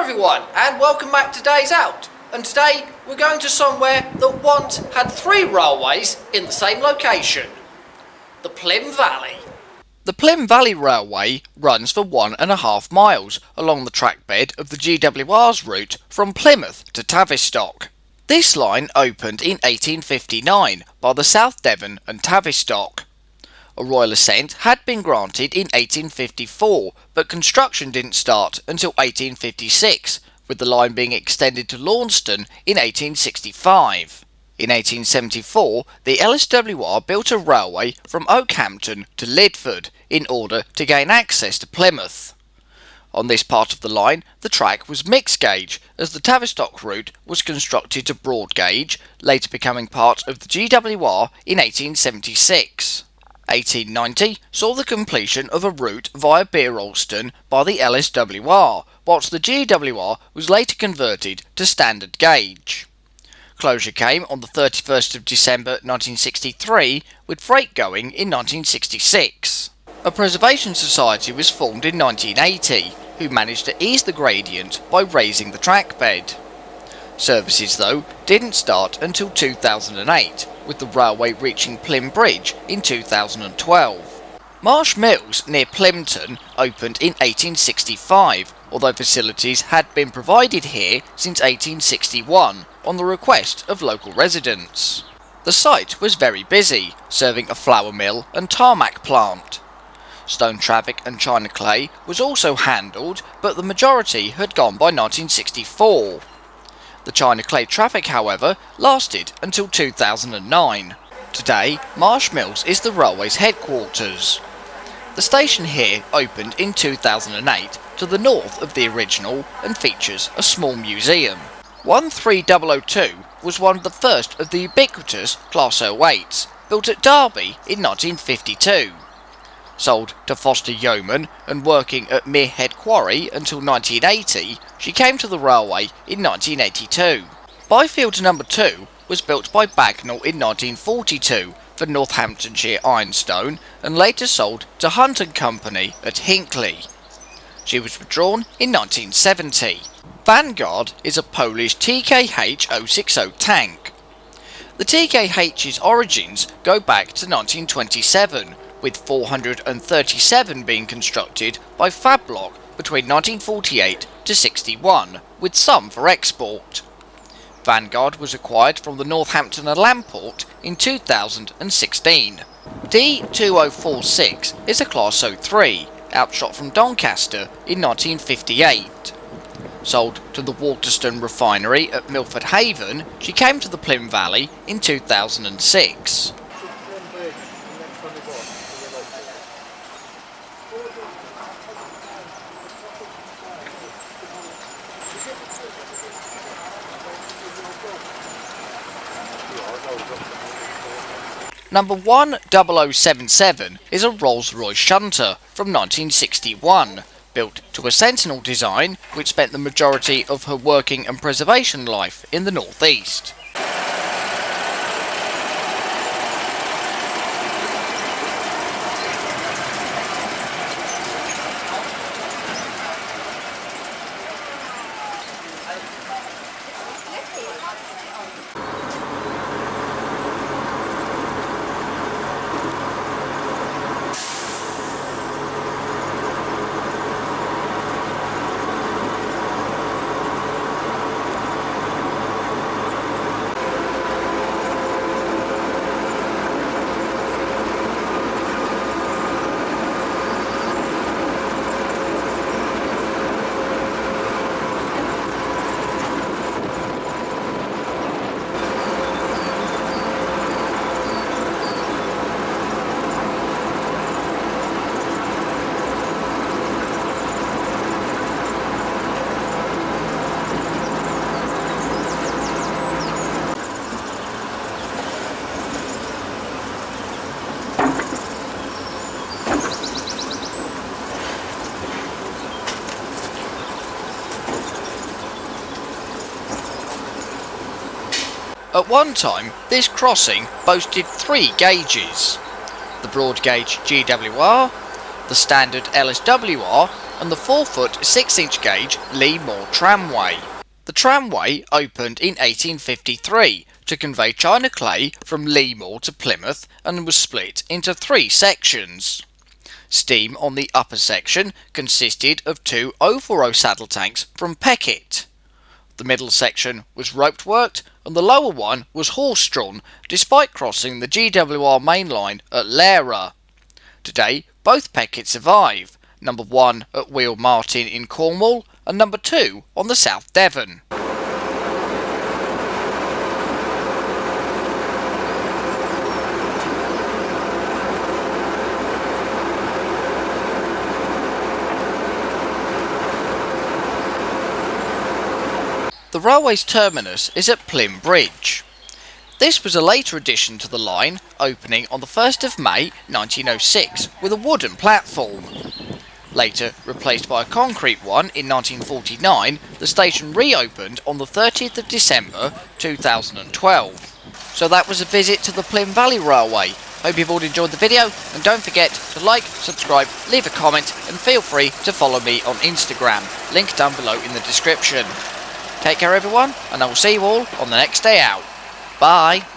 everyone, and welcome back to Days Out. And today we're going to somewhere that once had 3 railways in the same location. The Plym Valley. The Plym Valley Railway runs for 1.5 miles along the trackbed of the GWR's route from Plymouth to Tavistock. This line opened in 1859 by the South Devon and Tavistock. A royal assent had been granted in 1854, but construction didn't start until 1856, with the line being extended to Launceston in 1865. In 1874, the LSWR built a railway from Oakhampton to Lidford in order to gain access to Plymouth. On this part of the line, the track was mixed gauge, as the Tavistock route was constructed to broad gauge, later becoming part of the GWR in 1876. 1890 saw the completion of a route via Beeralston by the LSWR, whilst the GWR was later converted to standard gauge. Closure came on the 31st of December 1963, with freight going in 1966. A preservation society was formed in 1980, who managed to ease the gradient by raising the track bed. Services, though, didn't start until 2008, with the railway reaching Plym Bridge in 2012. Marsh Mills near Plympton opened in 1865, although facilities had been provided here since 1861 on the request of local residents. The site was very busy, serving a flour mill and tarmac plant. Stone traffic and china clay was also handled, but the majority had gone by 1964. The china clay traffic, however, lasted until 2009. Today, Marsh Mills is the railway's headquarters. The station here opened in 2008 to the north of the original and features a small museum. 13002 was one of the first of the ubiquitous Class 08s, built at Derby in 1952. Sold to Foster Yeoman and working at Muirhead Quarry until 1980, she came to the railway in 1982. Byfield No. 2 was built by Bagnall in 1942 for Northamptonshire Ironstone and later sold to Hunt & Company at Hinckley. She was withdrawn in 1970. Vanguard is a Polish TKH 060 tank. The TKH's origins go back to 1927, with 437 being constructed by Fablock between 1948 to 61, with some for export. Vanguard was acquired from the Northampton and Lamport in 2016. D2046 is a Class 03, outshot from Doncaster in 1958. Sold to the Waterston refinery at Milford Haven, she came to the Plym Valley in 2006. Number 10077 is a Rolls-Royce shunter from 1961, built to a Sentinel design which spent the majority of her working and preservation life in the northeast. At one time, this crossing boasted 3 gauges: the broad gauge GWR, the standard LSWR and the 4-foot 6-inch gauge Lee Moore Tramway. The tramway opened in 1853 to convey china clay from Lee Moore to Plymouth and was split into 3 sections. Steam on the upper section consisted of 2 040 saddle tanks from Peckett. The middle section was rope worked and the lower one was horse-drawn despite crossing the GWR main line at Lara. Today both Peckett survive, number 1 at Wheal Martin in Cornwall and number 2 on the South Devon. The railway's terminus is at Plym Bridge. This was a later addition to the line, opening on the 1st of May 1906 with a wooden platform. Later replaced by a concrete one in 1949, the station reopened on the 30th of December 2012. So that was a visit to the Plym Valley Railway. Hope you've all enjoyed the video, and don't forget to like, subscribe, leave a comment and feel free to follow me on Instagram, link down below in the description. Take care everyone, and I will see you all on the next day out. Bye!